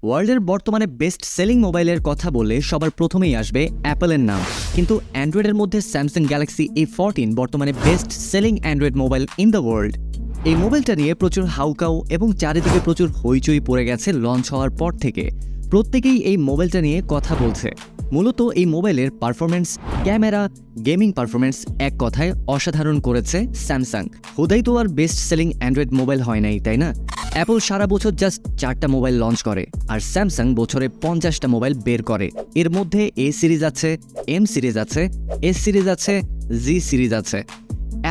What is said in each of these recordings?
ওয়ার্ল্ডের বর্তমানে best selling মোবাইলের কথা বললে সবার প্রথমেই আসবে অ্যাপলের নাম, কিন্তু অ্যান্ড্রয়েডের মধ্যে স্যামসাং গ্যালাক্সি A14 বর্তমানে best selling Android mobile in the world. এই মোবাইলটা নিয়ে প্রচুর হাউকাউ এবং চারিদিকে প্রচুর হইচই পড়ে গেছে লঞ্চ হওয়ার পর থেকে। প্রত্যেকেই এই মোবাইলটা নিয়ে কথা বলছে। মূলত এই মোবাইলের পারফরমেন্স, ক্যামেরা, গেমিং পারফরমেন্স এক কথায় অসাধারণ করেছে স্যামসাং। হুদাই তো আর বেস্ট সেলিং অ্যান্ড্রয়েড মোবাইল হয় নাই, তাই না? অ্যাপল সারা বছর জাস্ট 4টা মোবাইল লঞ্চ করে, আর স্যামসাং বছরে 50টা মোবাইল বের করে। এর মধ্যে এ সিরিজ আছে, এম সিরিজ আছে, এস সিরিজ আছে, জি সিরিজ আছে।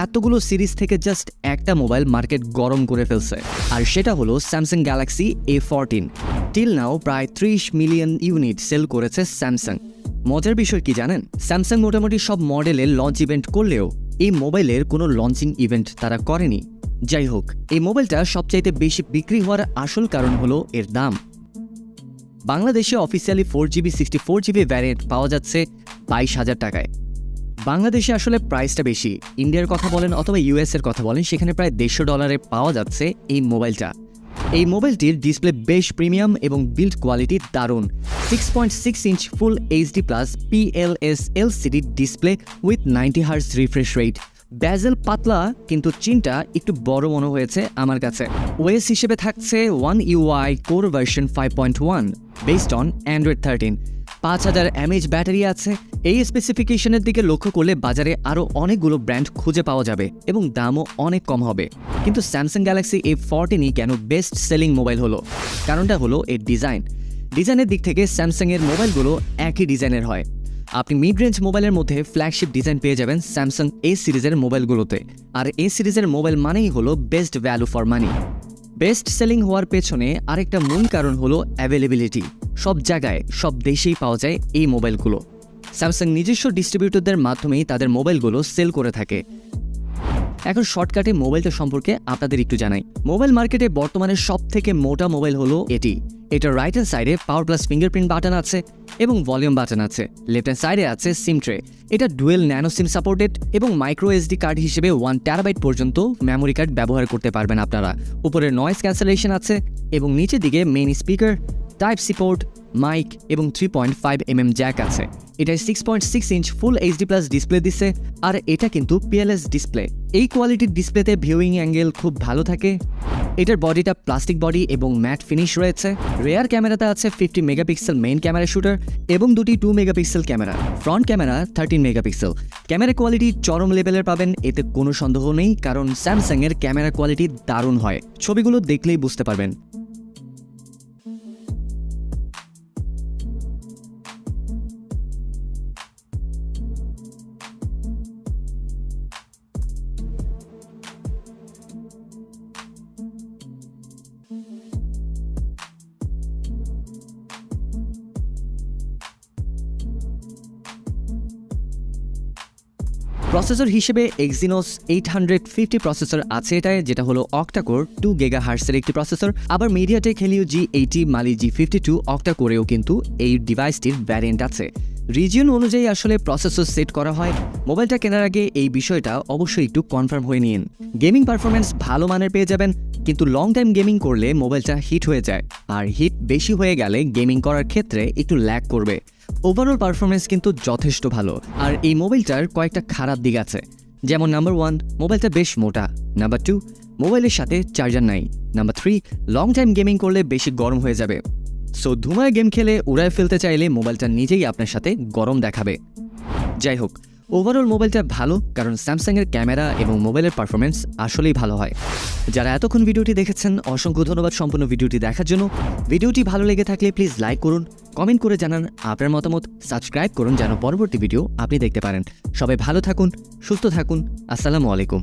এতগুলো সিরিজ থেকে জাস্ট একটা মোবাইল মার্কেট গরম করে ফেলছে, আর সেটা হলো Samsung Galaxy A14। Till now প্রায় 30 মিলিয়ন ইউনিট সেল করেছে স্যামসাং। মজার বিষয় কি জানেন? স্যামসাং মোটামুটি সব মডেলের লঞ্চ ইভেন্ট করলেও এই মোবাইলের কোনো লঞ্চিং ইভেন্ট তারা করেনি। যাই হোক, এই মোবাইলটা সবচাইতে বেশি বিক্রি হওয়ার আসল কারণ হলো এর দাম। বাংলাদেশে অফিসিয়ালি 4GB 64GB ভ্যারিয়েন্ট পাওয়া যাচ্ছে 22,000 টাকায়। বাংলাদেশে আসলে প্রাইসটা বেশি। ইন্ডিয়ার কথা বলেন অথবা US এর কথা বলেন, সেখানে প্রায় $150 পাওয়া যাচ্ছে এই মোবাইলটা। এই মোবাইলটির ডিসপ্লে বেশ প্রিমিয়াম এবং বিল্ড কোয়ালিটি দারুণ। 6.6 inch full HD+ PLS LCD display with 90 Hz refresh rate. Bezel পাতলা, কিন্তু চিনটা একটু বড় মনে হয়েছে আমার কাছে। ওএস হিসেবে থাকছে One UI core version 5.1 based on Android 13। 5000 mAh battery আছে। এই স্পেসিফিকেশনের দিকে লক্ষ্য করলে বাজারে আরও অনেকগুলো ব্র্যান্ড খুঁজে পাওয়া যাবে এবং দামও অনেক কম হবে। কিন্তু স্যামসাং গ্যালাক্সি A14ই কেন বেস্ট সেলিং মোবাইল হলো? কারণটা হলো এর ডিজাইনের দিক থেকে স্যামসাংয়ের মোবাইলগুলো একই ডিজাইনের হয়। আপনি মিড রেঞ্জ মোবাইলের মধ্যে ফ্ল্যাগশিপ ডিজাইন পেয়ে যাবেন স্যামসাং এ সিরিজের মোবাইলগুলোতে, আর এ সিরিজের মোবাইল মানেই হলো best value for money. Best selling হওয়ার পেছনে আরেকটা মূল কারণ হলো অ্যাভেলেবিলিটি। সব জায়গায়, সব দেশেই পাওয়া যায় এই মোবাইলগুলো। স্যামসাং নিজস্ব ডিস্ট্রিবিউটরদের মাধ্যমেই তাদের মোবাইলগুলো সেল করে থাকে। এখন শর্টকাটে মোবাইলটা সম্পর্কে আপনাদের একটু জানাই। মোবাইল মার্কেটে বর্তমানে সবথেকে মোটা মোবাইল হলো এটি। এটার রাইট হ্যান্ড সাইডে পাওয়ার প্লাস ফিঙ্গারপ্রিন্ট বাটন আছে এবং ভলিউম বাটন আছে। লেফট হ্যান্ড সাইডে আছে সিম ট্রে। এটা ডুয়েল ন্যানো সিম সাপোর্টেড এবং মাইক্রো SD কার্ড হিসেবে 1 TB পর্যন্ত মেমোরি কার্ড ব্যবহার করতে পারবেন আপনারা। উপরে নয়েজ ক্যান্সেলেশন আছে এবং নিচের দিকে main speaker, type C port, mic এবং 3.5mm জ্যাক আছে। এটায় 6.6 ইঞ্চ ফুল HD+ ডিসপ্লে দিচ্ছে, আর এটা কিন্তু PLS ডিসপ্লে। এই কোয়ালিটির ডিসপ্লেতে ভিউইং অ্যাঙ্গেল খুব ভালো থাকে। এটার বডিটা প্লাস্টিক বডি এবং ম্যাট ফিনিশ রয়েছে। রেয়ার ক্যামেরাতে আছে 50 মেগাপিক্সেল মেইন ক্যামেরা শুটার এবং দুটি 2 megapixel camera. Front camera 13 megapixel. Camera quality চরম লেভেলের পাবেন, এতে কোনো সন্দেহ নেই, কারণ স্যামসাংয়ের ক্যামেরা কোয়ালিটি দারুণ হয়। ছবিগুলো দেখলেই বুঝতে পারবেন। প্রসেসর হিসেবে Exynos 850 প্রসেসর আছে এটায়, যেটা হলো অক্টাকোর 2 GHz এর একটি প্রসেসর। আবার মিডিয়াটেক হেলিও G80 মালি G52 অক্টাকোরেও কিন্তু এই ডিভাইসটির ভ্যারিয়েন্ট আছে। রিজিয়ন অনুযায়ী আসলে প্রসেসর সেট করা হয়। মোবাইলটা কেনার আগে এই বিষয়টা অবশ্যই একটু কনফার্ম হয়ে নিন। গেমিং পারফরমেন্স ভালো মানের পেয়ে যাবেন, কিন্তু লং টাইম গেমিং করলে মোবাইলটা হিট হয়ে যায়, আর হিট বেশি হয়ে গেলে গেমিং করার ক্ষেত্রে একটু ল্যাগ করবে। ওভারঅল পারফরমেন্স কিন্তু যথেষ্ট ভালো। আর এই মোবাইলটার কয়েকটা খারাপ দিক আছে, যেমন নাম্বার 1, মোবাইলটা বেশ মোটা। নাম্বার 2, মোবাইলের সাথে চার্জার নাই। নাম্বার 3, লং টাইম গেমিং করলে বেশি গরম হয়ে যাবে। সো ধুমায় গেম খেলে উড়ায় ফেলতে চাইলে মোবাইলটা নিজেই আপনার সাথে গরম দেখাবে। যাই হোক, ওভারঅল মোবাইলটা ভালো, কারণ স্যামসাংয়ের ক্যামেরা এবং মোবাইলের পারফরমেন্স আসলেই ভালো হয়। যারা এতক্ষণ ভিডিওটি দেখেছেন, অসংখ্য ধন্যবাদ সম্পূর্ণ ভিডিওটি দেখার জন্য। ভিডিওটি ভালো লেগে থাকলে প্লিজ লাইক করুন, কমেন্ট করে জানান আপনার মতামত, সাবস্ক্রাইব করুন যেন পরবর্তী ভিডিও আপনি দেখতে পারেন। সবাই ভালো থাকুন, সুস্থ থাকুন। আসসালামু আলাইকুম।